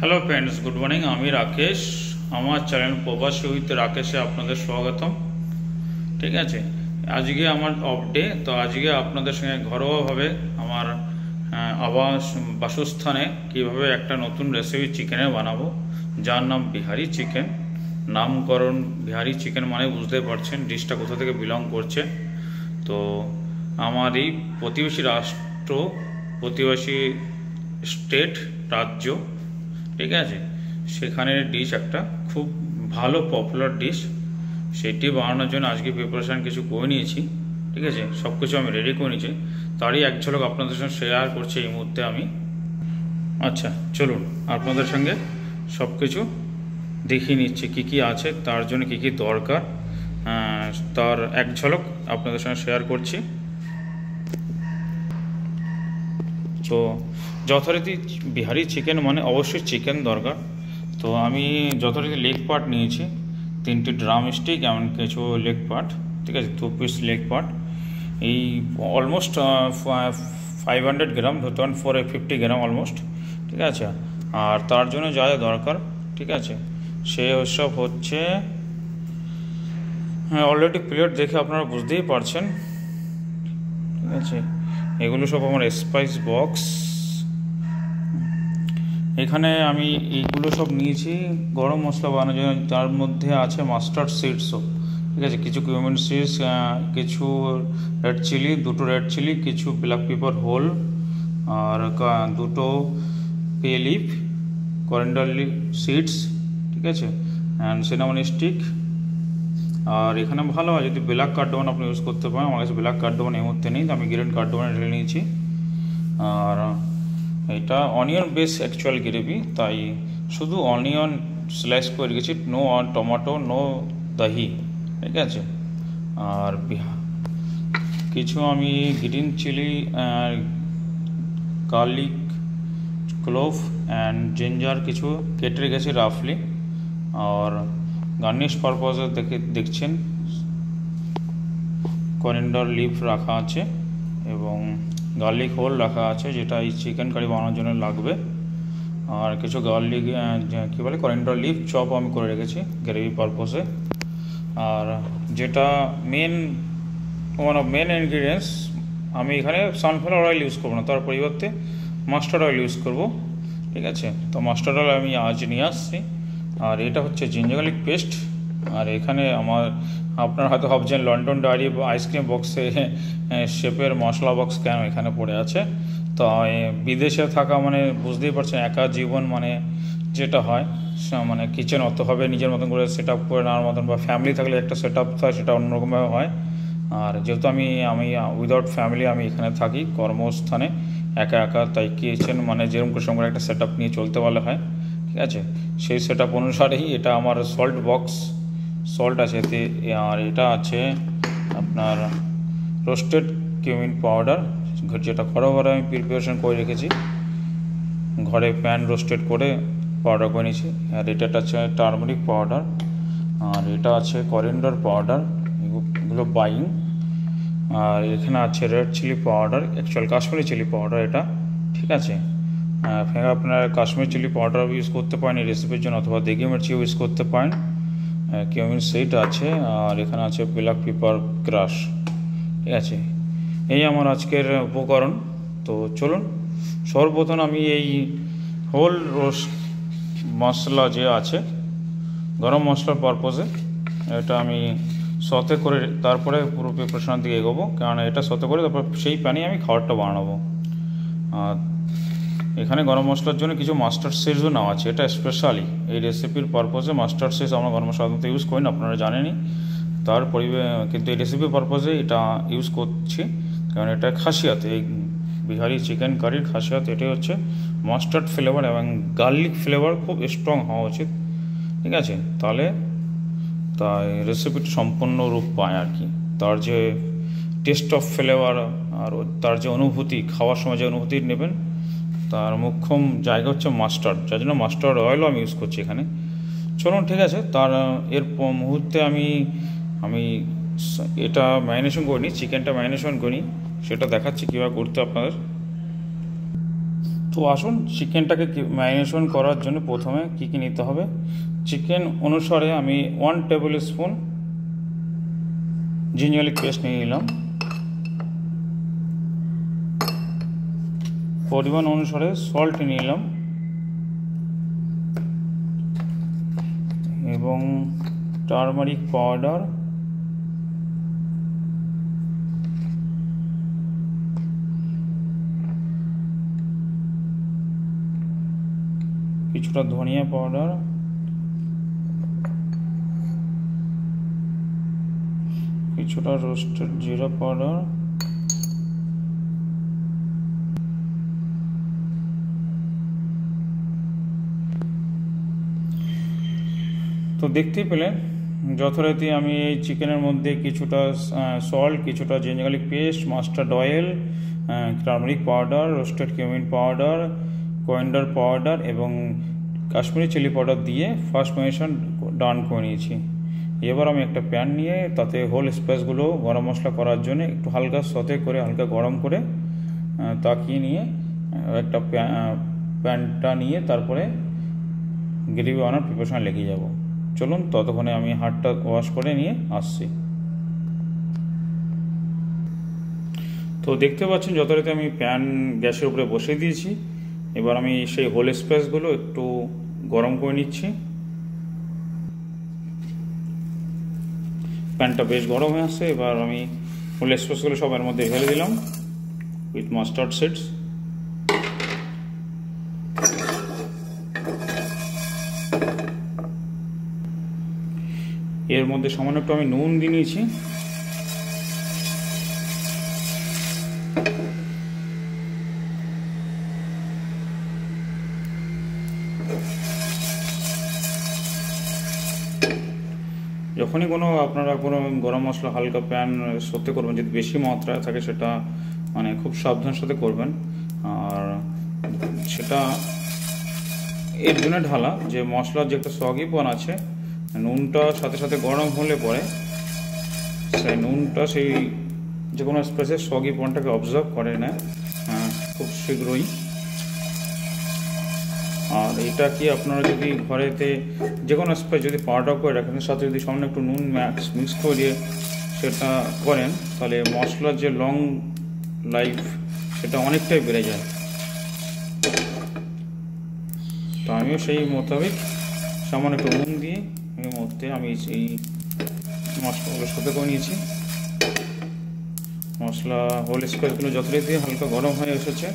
Hello friends, good morning. আমি রাকেশ। আমার channel প্রবাসী উইথ রাকেশে আপনাদের স্বাগতম। ঠিক আছে, আজকে আমার অফ ডে, তো আজকে আপনাদের সঙ্গে ঘরোয়াভাবে আমার বাসস্থানে কিভাবে একটা নতুন রেসিপি চিকেনের বানাবো, যার নাম বিহারি চিকেন। নামকরণ বিহারি চিকেন মানে বুঝতে পারছেন ডিশটা কোথা থেকে বিলং করছে। তো আমার এই প্রতিবেশী রাষ্ট্র, প্রতিবেশী স্টেট, রাজ্য, ঠিক আছে, সেখানের ডিশ একটা খুব ভালো পপুলার ডিশ। সেটি বানানোর জন্য আজকে প্রিপারেশান কিছু করে নিয়েছি। ঠিক আছে, সব কিছু আমি রেডি করে নিয়েছি, তারই এক ঝলক আপনাদের সঙ্গে শেয়ার করছি এই মুহূর্তে আমি। আচ্ছা চলুন, আপনাদের সঙ্গে সব কিছু দেখিয়ে নিচ্ছি কী কী আছে, তার জন্য কী কী দরকার, তার এক ঝলক আপনাদের সঙ্গে শেয়ার করছি। তো যথারীতি বিহারি চিকেন মানে অবশ্যই চিকেন দরকার। তো আমি যথারীতি লেগ পার্ট নিয়েছি, 3টি ড্রাম স্টিক, এমন কিছু লেগ পার্ট, ঠিক আছে, 2 পিস লেগ পার্ট। এই অলমোস্ট 500 গ্রাম, ধরতে পারেন 450 গ্রাম অলমোস্ট, ঠিক আছে। আর তার জন্য যা যা দরকার, ঠিক আছে, সে সব হচ্ছে, হ্যাঁ অলরেডি প্লেট দেখে আপনারা বুঝতেই পারছেন, ঠিক আছে। এগুলো সব আমার স্পাইস বক্স। এখানে আমি এইগুলো সব নিয়েছি গরম মশলা বানানোর জন্য, তার মধ্যে আছে মাস্টার্ড সিডসও, ঠিক আছে, কিছু কিউমিন সিডস, কিছু রেড চিলি, 2টো রেড চিলি, কিছু ব্ল্যাক পেপার হোল, আর 2টো বে লিফ, করিন্ডার লিফ সিডস, ঠিক আছে, অ্যান্ড সিনামন স্টিক। আর এখানে ভালো হয় যদি ব্ল্যাক কার্ডামন আপনি ইউজ করতে পারেন। আমার কাছে ব্ল্যাক কার্ডামন এই মুহূর্তে নেই, তো আমি গ্রিন কার্ডামন ঢেলে নিয়েছি। আর এটা অনিয়ন বেস অ্যাকচুয়াল গ্রেভি, তাই শুধু অনিয়ন স্লাইস করে রেখেছি, নো টমেটো, নো দহি, ঠিক আছে। আর কিছু আমি green chilli, garlic, clove and ginger কিছু কেটে রেখেছি রাফলি। আর গার্নিশ পারপজে দেখছেন করিন্ডার লিফ রাখা আছে এবং গার্লিক হোল রাখা আছে, যেটা এই চিকেন কারি বানানোর জন্য লাগবে। আর কিছু গার্লিক কী বলে করিন্ডার লিফ চপ আমি করে রেখেছি গ্রেভি পারপসে। আর যেটা ওয়ান অফ মেন ইনগ্রিডিয়েন্টস, আমি এখানে সানফ্লাওয়ার অয়েল ইউজ করবো না, তার পরিবর্তে মাস্টার্ড অয়েল ইউজ করব, ঠিক আছে। তো মাস্টার্ড অয়েল আমি আজ নিয়ে আসছি। আর এটা হচ্ছে জিঞ্জার গার্লিক পেস্ট। আর এখানে আপনারা হয়তো ভাবছেন লন্ডন ডায়েরি বা আইসক্রিম বক্সে শেপের মশলা বক্স কেন এখানে পড়ে আছে। তো বিদেশে থাকা মানে বুঝতেই পারছেন, একা জীবন মানে যেটা হয়, মানে কিচেন অতভাবে নিজের মতন করে সেট আপ করে নেওয়ার মতন, বা ফ্যামিলি থাকলে একটা সেট আপ হয়, সেটা অন্যরকমভাবে হয়। আর যেহেতু আমি উইদাউট ফ্যামিলি আমি এখানে থাকি কর্মস্থানে একা একা, তাই কিচেন মানে যেরকম করে সঙ্গে একটা সেট আপ নিয়ে চলতে বলা হয়, ঠিক আছে। সেই সেট আপ অনুসারেই এটা আমার সল্ট বক্স, সল্ট আছে এতে। আর এটা আছে আপনার রোস্টেড কিউমিন পাউডার, যেটা ঘরে আমি প্রিপারেশন করে রেখেছি, ঘরে প্যান রোস্টেড করে পাউডার করে নিয়েছি। আর এটা আছে টারমারিক পাউডার। আর এটা আছে করিন্ডার পাউডার, এগুলো বাইং। আর এখানে আছে red chilli powder, actual Kashmiri chilli powder এটা, ঠিক আছে। আপনারা কাশ্মীরি চিলি পাউডার ইউজ করতে পারেন এই রেসিপির জন্য, অথবা দেগি মির্চি ইউজ করতে পারেন। কিউমিন সিড আছে, আর এখানে আছে ব্ল্যাক পেপার ক্রাশ, ঠিক আছে। এই আমার আজকের উপকরণ। তো চলুন, সর্বপ্রথম আমি এই হোল রোস্ট মশলা যে আছে গরম মশলার পারপোজে, এটা আমি সতে করে তারপরে পুরো প্রিপারেশনের দিকে এগোবো, কারণ এটা সতে করে তারপর সেই প্যানে আমি খাবারটা বানাবো। আর এখানে গরম মশলার জন্য কিছু মাস্টার্ড সিডসও নেওয়া আছে, এটা স্পেশালি এই রেসিপির পারপোজে। মাস্টার্ড সিডস আমরা গরম মশলা সাধারণত ইউজ করি না, আপনারা জানেনই, কিন্তু এই রেসিপির পারপোজে এটা ইউজ করছি, কারণ এটা খাসিয়াত, এই বিহারি চিকেন কারির খাসিয়াত এটাই হচ্ছে মাস্টার্ড ফ্লেভার এবং গার্লিক ফ্লেভার খুব স্ট্রং হওয়া উচিত, ঠিক আছে। তাই রেসিপিটি সম্পূর্ণ রূপ পায় আর কি, তার যে টেস্ট অফ ফ্লেভার আর তার যে অনুভূতি, খাওয়ার সময় যে অনুভূতি নেবেন, তার মুখ্যম জায়গা হচ্ছে মাস্টার্ড, যার জন্য মাস্টার্ড অয়েলও আমি ইউজ করছি এখানে। চলুন, ঠিক আছে। এর মুহূর্তে আমি এটা ম্যারিনেশন করিনি, চিকেনটা ম্যারিনেশন করি, সেটা দেখাচ্ছি কীভাবে করতে আপনাদের। তো আসুন চিকেনটাকে ম্যারিনেশন করার জন্য প্রথমে কী কী নিতে হবে। চিকেন অনুসারে আমি 1 tablespoon ginger garlic paste নিয়ে নিলাম। পরিমাণ অনুসারে সল্ট নিয়ে নিলাম এবং টারমারিক পাউডার, কিছুটা ধনিয়া পাউডার, কিছুটা রোস্টেড জিরা পাউডার, তো দেখতেই পেলেন যথারীতি আমি এই চিকেনের মধ্যে কিছুটা সল্ট, কিছুটা ginger garlic paste, mustard oil, turmeric powder, roasted cumin powder, coriander powder এবং কাশ্মীরি চিলি পাউডার দিয়ে ফার্স্ট ম্যারিনেশন ডান করে নিয়েছি। এবার আমি একটা প্যান নিয়ে তাতে হোল স্পাইসগুলো গরম মশলা করার জন্য একটু হালকা সতে করে হালকা গরম করে তাকিয়ে নিয়ে একটা প্যানটা নিয়ে তারপরে গ্রেভি বানানোর প্রিপারেশন লেগে যাব। চলুন ততক্ষণে আমি হাতটা ওয়াশ করে নিয়ে আসছি। তো দেখতে পাচ্ছেন যথারীতি আমি প্যান গ্যাসের উপরে বসিয়ে দিয়েছি। এবার আমি সেই হোল স্পাইসগুলো একটু গরম করে নিচ্ছি। প্যানটা বেশ গরম হয়ে আসছে। এবার আমি হোল স্পাইসগুলো সব এর মধ্যে ঢেলে দিলাম উইথ মাস্টার্ড সিডস। এর মধ্যে সামান্য একটু আমি নুন দিয়ে নিয়েছি। যখনই আপনারা কোনো গরম মশলা হালকা প্যান সত্যি করবেন, যদি বেশি মাত্রায় থাকে সেটা মানে খুব সাবধানের সাথে করবেন। আর সেটা এর জন্য ঢালা যে মশলার যে একটা সগিপন আছে, নুনটা সাথে সাথে গরম হলে পরে সেই নুনটা সেই যে কোনো স্পাইসের সগিপনটাকে অবজার্ভ করে না খুব শীঘ্রই। আর এটা কি আপনারা যদি ঘরেতে যে কোনো স্পাইস যদি পাউডার করে রাখেন, সাথে যদি সামান্য একটু নুন মিক্স করে সেটা করেন, তাহলে মশলার যে লং লাইফ সেটা অনেকটাই বেড়ে যায়। তো আমিও সেই মোতাবেক সামান্য একটু নুন দিয়ে এর মধ্যে আমি এই মশলাগুলো সাথে করে নিয়েছি। মশলা হোল স্পাইসগুলো যথারীতি হালকা গরম হয়ে এসেছে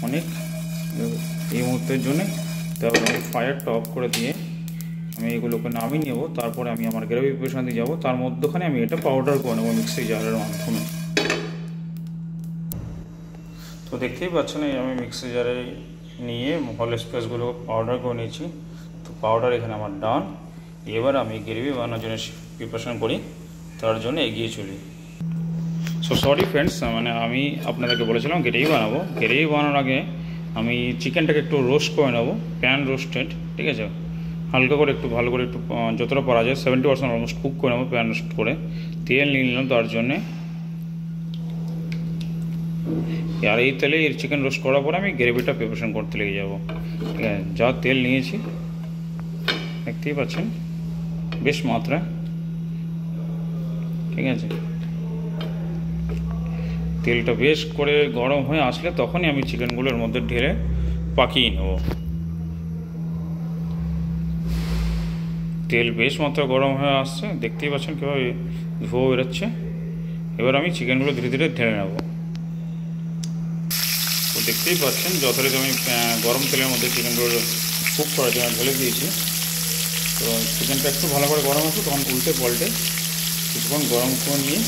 অনেক এই মুহূর্তের জন্যে। তারপর আমি ফায়ারটা অফ করে দিয়ে আমি এগুলোকে নামিয়ে নেব। তারপরে আমি আমার গ্রেভি প্রিপারেশন দিয়ে যাবো। তার মধ্যখানে আমি এটা পাউডার করে নেবো মিক্সি জারের মাধ্যমে। তো দেখতেই পাচ্ছেন আমি মিক্সি জারে নিয়ে হোল স্পাইসগুলো পাউডার করে নিয়েছি। তো পাউডার এখানে আমার ডান। এবার আমি গ্রেভি বানানোর জন্য প্রিপারেশন করি, তার জন্য এগিয়ে চলি। সো সরি ফ্রেন্ডস, মানে আমি আপনাদেরকে বলেছিলাম গ্রেভি বানাবো। গ্রেভি বানানোর আগে আমি চিকেনটাকে একটু রোস্ট করে নেবো, প্যান রোস্টেড, ঠিক আছে। হালকা করে একটু ভালো করে একটু যতটা পারা যায় 70% অলমোস্ট কুক করে নেবো প্যান রোস্ট করে। তেল নিয়ে নিলাম তার জন্যে। আর এই তেলে এর চিকেন রোস্ট করার পরে আমি গ্রেভিটা প্রিপারেশন করতে লেগে যাবো, ঠিক আছে। যা তেল নিয়েছি দেখতেই পাচ্ছেন বেশ মাত্রা, ঠিক আছে। তেলটা বেশ করে গরম হয়ে আসলে তখনই আমি চিকেনগুলোর মধ্যে ঢেলে পাকিয়ে নেব। তেল বেশ মাত্রা গরম হয়ে আসছে, দেখতেই পাচ্ছেন কীভাবে ধোয়া বেরোচ্ছে। এবার আমি চিকেনগুলো ধীরে ধীরে ঢেলে নেব। তো দেখতেই পাচ্ছেন যথারীতি আমি গরম তেলের মধ্যে চিকেনগুলো কুক করার জন্য ঢেলে দিয়েছি। তো চিকেনটা একটু ভালো করে গরম আসবে তখন উল্টে পাল্টে কিছুক্ষণ গরম করে নিয়ে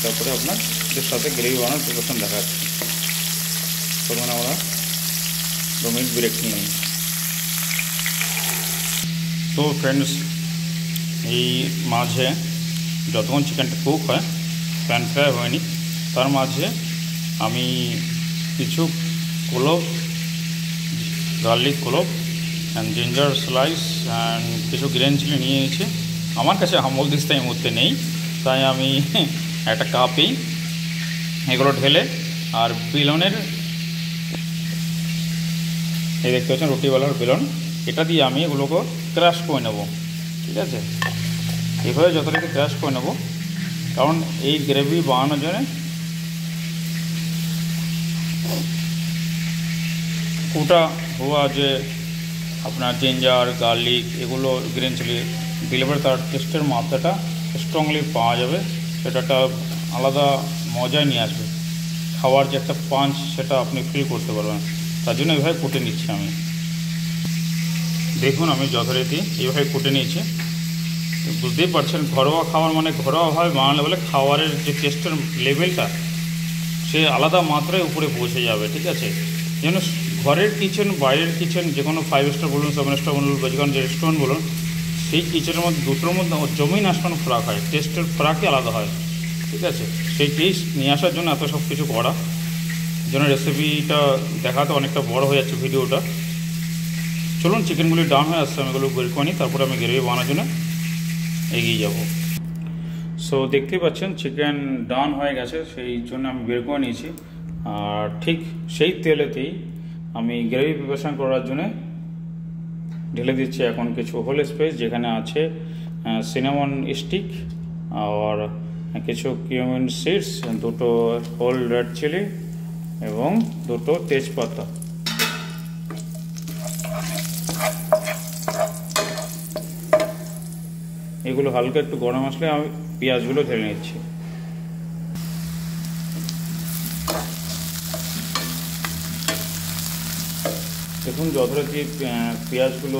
তারপরে আপনাদের সাথে গ্রেভি বানানোর প্রিপারেশন দেখা যাচ্ছে। তখন আমরা 2 মিনিট ব্রেক নিয়ে নিই। তো ফ্রেন্ডস, এই মাঝে যতক্ষণ চিকেনটা কুক হয়, প্যান ফ্রাই হয়নি, তার মাঝে আমি কিছু clove, garlic clove and ginger slice and কিছু গ্রিন চিলি নিয়ে নিয়েছি। আমার কাছে আমল দিস্তা এই মুহূর্তে নেই, তাই আমি একটা কাপেই এগুলো ঢেলে আর বিলনের এই দেখতে পাচ্ছেন রুটিওয়ালার বেলন, এটা দিয়ে আমি এগুলোকে ক্রাশ করে নেব। ঠিক আছে, এভাবে যথারীতি ক্রাশ করে নেব, কারণ এই গ্রেভি বানানোর জন্য কুটা হওয়া যে আপনার জিঞ্জার, গার্লিক, এগুলো গ্রিন চিলি দিলে পরে তার টেস্টের মাত্রাটা স্ট্রংলি পাওয়া যাবে, সেটা একটা আলাদা মজায় নিয়ে আসবে। খাওয়ার যে একটা পাঞ্চ সেটা আপনি ফিল করতে পারবেন। তার জন্য এইভাবে কুটে নিচ্ছি আমি। দেখুন আমি যথারীতি এইভাবে কুটে নিয়েছি। বুঝতেই পারছেন ঘরোয়া খাবার মানে ঘরোয়াভাবে বানালে বলে খাবারের যে টেস্টের লেভেলটা সে আলাদা মাত্রায় উপরে পৌঁছে যাবে। ঠিক আছে, যেন ঘরের কিচেন, বাইরের কিচেন, যে কোনো 5 স্টার বলুন, 7 স্টার বলুন, বা যে কোনো রেস্টুরেন্ট বলুন, সেই কিচেনের মধ্যে দুটোর মধ্যে জমিন আসমান ফারাক হয়, টেস্টের ফারাকই আলাদা হয়। ঠিক আছে, সেই টেস্ট নিয়ে আসার জন্য এত সব কিছু করা, যেন রেসিপিটা দেখাতে অনেকটা বড় হয়ে যাচ্ছে ভিডিওটা। চলুন চিকেনগুলি ডাউন হয়ে আসছে, আমি এগুলো বের করে নিই, তারপরে আমি গ্রেভি বানানোর জন্য এগিয়ে যাব। সো দেখতেই পাচ্ছেন চিকেন ডাউন হয়ে গেছে, সেই জন্য আমি বের করে নিয়েছি। আর ঠিক সেই তেলেতেই আমি গ্রেভি প্রিপারেশন করার জন্য ঢেলে দিচ্ছি এখন কিছু হোল স্পাইস, যেখানে আছে সিনামন স্টিক আর কিছু কিউমিন সিডস, দুটো হোল রেড চিলি এবং দুটো তেজপাতা। এগুলো হালকা একটু গরম আসলে আমি পেঁয়াজগুলো ঢেলে নিচ্ছি। দেখুন যথারীতি পেঁয়াজগুলো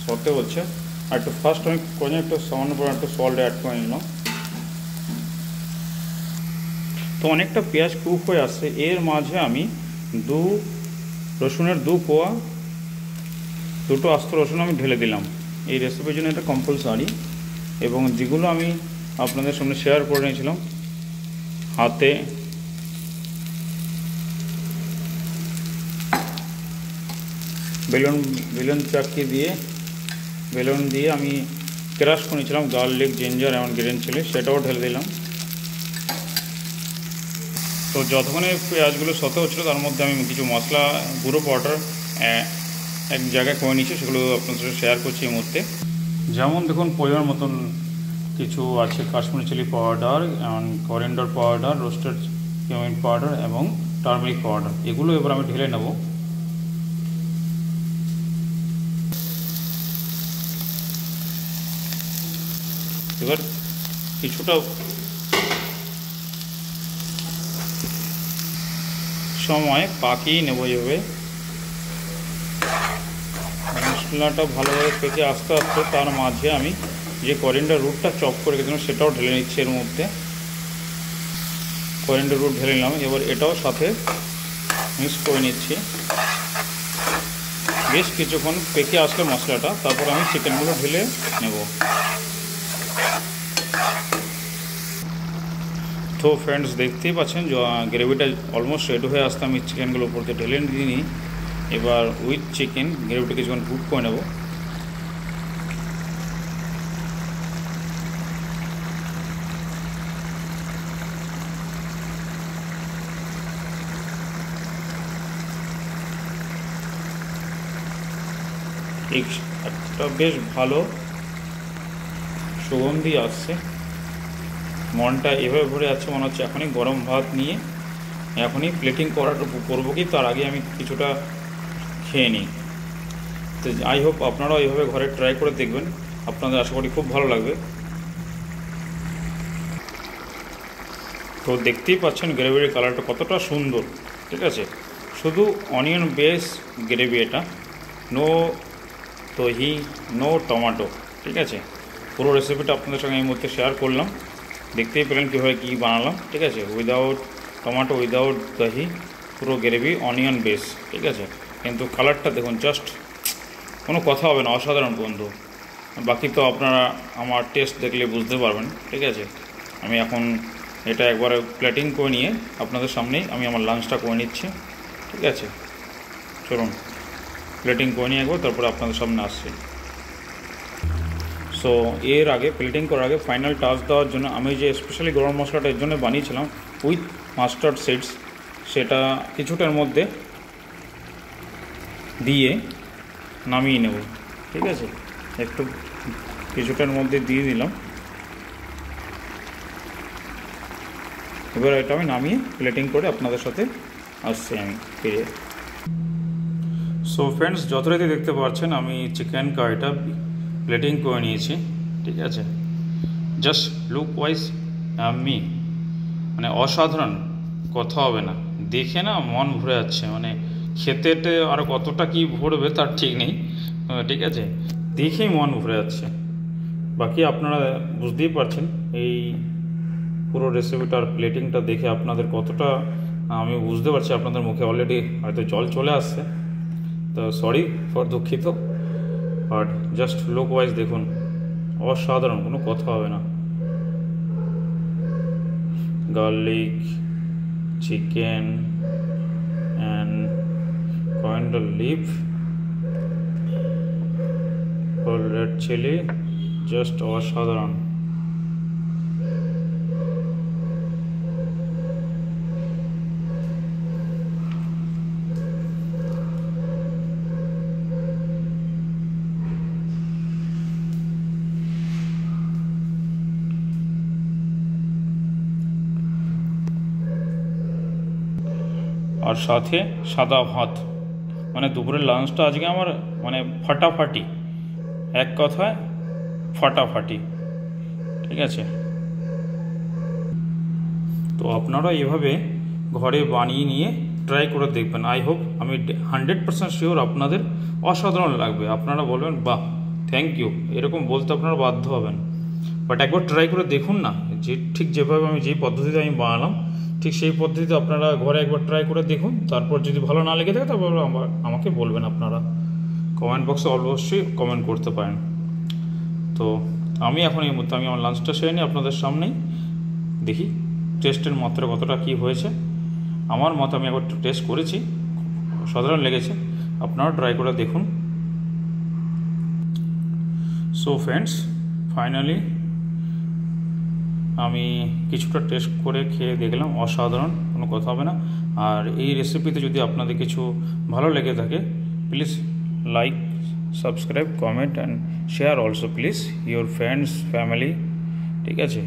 সর্টে হচ্ছে। আর একটু ফার্স্ট আমি কোনো একটু সামান্য পরিমাণ একটু সল্ট অ্যাড করে নিলাম। তো অনেকটা পেঁয়াজ কুক হয়ে আসছে, এর মাঝে আমি রসুনের 2 কোয়া, দুটো আস্ত রসুন আমি ঢেলে দিলাম। এই রেসিপির জন্য এটা কম্পালসারি। এবং যেগুলো আমি আপনাদের সামনে শেয়ার করে নিয়েছিলাম, হাতে বেলুন চাকি দিয়ে বেলুন দিয়ে আমি ক্রাশ করে নিয়েছিলাম গার্লিক, জিঞ্জার এবং গ্রিন চিলি, সেটাও ঢেলে দিলাম। তো যতক্ষণে পেঁয়াজগুলো সতে হচ্ছিলো তার মধ্যে আমি কিছু মশলা গুঁড়ো পাউডার এক জায়গায় করে নিয়েছি, সেগুলো আপনাদের সাথে শেয়ার করছি এই মুহূর্তে। যেমন দেখুন পরিমাণ মতন কিছু আছে Kashmiri chilli powder, coriander powder, roasted cumin powder এবং টার্মেরিক পাউডার। এগুলো এবার আমি ঢেলে নেব। এবার কিছুটা সময় পাকিয়ে নেব। এভাবে মশলাটা ভালোভাবে পেকে আস্তে আস্তে তার মাঝে আমি যে করিয়েন্ডার রুটটা চপ করে রেখেছিলাম সেটাও ঢেলে নিচ্ছি। এর মধ্যে করিয়েন্ডার রুট ঢেলে নিলাম। এবার এটাও সাথে মিক্স করে নিচ্ছি। বেশ কিছুক্ষণ পেকে আসলে মশলাটা, তারপর আমি চিকেনগুলো ঢেলে নেব। তো ফ্রেন্ডস দেখতেই পাচ্ছেন গ্রেভিটা অলমোস্ট রেডি হয়ে আসতে আমি চিকেনগুলো উপর দিয়ে ঢেলে দিই। এবার উইথ চিকেন গ্রেভিটা কিছুক্ষণ কুক করে নেব। একটা বেশ ভালো সুগন্ধি আসছে, মনটা এভাবে ভরে যাচ্ছে, মনে হচ্ছে এখনই গরম ভাত নিয়ে এখনই প্লেটিং করবো কি তার আগে আমি কিছুটা খেয়ে নিই। তো আই হোপ আপনারাও এইভাবে ঘরে ট্রাই করে দেখবেন, আপনাদের আশা করি খুব ভালো লাগবে। তো দেখতেই পাচ্ছেন গ্রেভির কালারটা কতটা সুন্দর। ঠিক আছে, শুধু অনিয়ন বেস গ্রেভি, এটা নো দহি, নো টমেটো। ঠিক আছে, পুরো রেসিপিটা আপনাদের সঙ্গে এই মুহূর্তে শেয়ার করলাম। দেখতেই পেলেন কীভাবে কী বানালাম। ঠিক আছে, উইদাউট টমেটো, উইদাউট দহি, পুরো গ্রেভি অনিয়ন বেস। ঠিক আছে, কিন্তু কালারটা দেখুন, জাস্ট কোনো কথা হবে না, অসাধারণ বন্ধু। বাকি তো আপনারা আমার টেস্ট দেখলে বুঝতে পারবেন। ঠিক আছে, আমি এখন এটা একবারে প্লেটিং করে নিয়ে আপনাদের সামনেই আমি আমার লাঞ্চটা করে নিচ্ছি। ঠিক আছে, চলুন প্লেটিং করে নিয়ে একবার, তারপরে আপনাদের সামনে আসছি। সো এর আগে প্লেটিং করার আগে ফাইনাল টাচ দেওয়ার জন্য আমি যে স্পেশালি গরম মশলাটা এর জন্য বানিয়েছিলাম উইথ মাস্টার্ড সিডস, সেটা কিছুটার মধ্যে দিয়ে নামিয়ে নেব। ঠিক আছে, একটু কিছুটার মধ্যে দিয়ে দিলাম। এবার এটা আমি নামিয়ে প্লেটিং করে আপনাদের সাথে আসছি আমি ফিরে। সো ফ্রেন্ডস, যথারীতি দেখতে পাচ্ছেন আমি চিকেন কারিটা প্লেটিং করে নিয়েছি। ঠিক আছে, জাস্ট লুক ওয়াইজ আমি মানে অসাধারণ, কথা হবে না, দেখে না মন ভরে যাচ্ছে। মানে খেতেতে আর কতটা কি ভরবে তার ঠিক নেই। ঠিক আছে, দেখেই মন ভরে যাচ্ছে। বাকি আপনারা বুঝতেই পারছেন এই পুরো রেসিপিটার প্লেটিংটা দেখে আপনাদের কতটা, আমি বুঝতে পারছি আপনাদের মুখে অলরেডি হয়তো জল চলে আসছে। তো সরি ফর দুঃখিত, বাট জাস্ট লুক ওয়াইজ দেখুন, অসাধারণ, কোনো কথা হবে না। Garlic, chicken and coriander leaf or red chili, just অসাধারণ। আর সাথে সাদা ভাত, মানে দুপুরের লাঞ্চটা আজকে আমার মানে ফাটাফাটি, এক কথায় ফাটাফাটি। ঠিক আছে, তো আপনারা এভাবে ঘরে বানিয়ে নিয়ে ট্রাই করে দেখবেন। আই হোপ, আমি 100% শিওর আপনাদের অসাধারণ লাগবে। আপনারা বলবেন বাহ, থ্যাংক ইউ, এরকম বলতে আপনারা বাধ্য হবেন। বাট একবার ট্রাই করে দেখুন না, যে ঠিক যেভাবে আমি যেই পদ্ধতিতে আমি বানালাম ঠিক সেই পদ্ধতিতে আপনারা ঘরে একবার ট্রাই করে দেখুন। তারপর যদি ভালো না লেগে থাকে তারপর আমাকে বলবেন, আপনারা কমেন্ট বক্সে অবশ্যই কমেন্ট করতে পারেন। তো আমি এখন এই মুহূর্তে আমি আমার লাঞ্চটা সেরে নিই আপনাদের সামনেই, দেখি টেস্টের মাত্রা কতটা কী হয়েছে। আমার মতো আমি একবার টেস্ট করেছি, সাধারণ লেগেছে, আপনারাও ট্রাই করে দেখুন। সো ফ্রেন্ডস, ফাইনালি আমি কিছুটা টেস্ট করে খেয়ে দেখলাম, অসাধারণ, কোনো কথা হবে না। আর এই রেসিপিতে যদি আপনাদের কিছু ভালো লেগে থাকে, please like, subscribe, comment and share also please your friends, family. ঠিক আছে,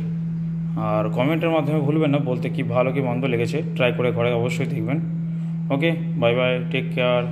আর কমেন্টের মাধ্যমে ভুলবেন না বলতে কি ভালো কি মন্দ লেগেছে, ট্রাই করে ঘরে অবশ্যই দেখবেন। ওকে, বাই বাই, টেক কেয়ার।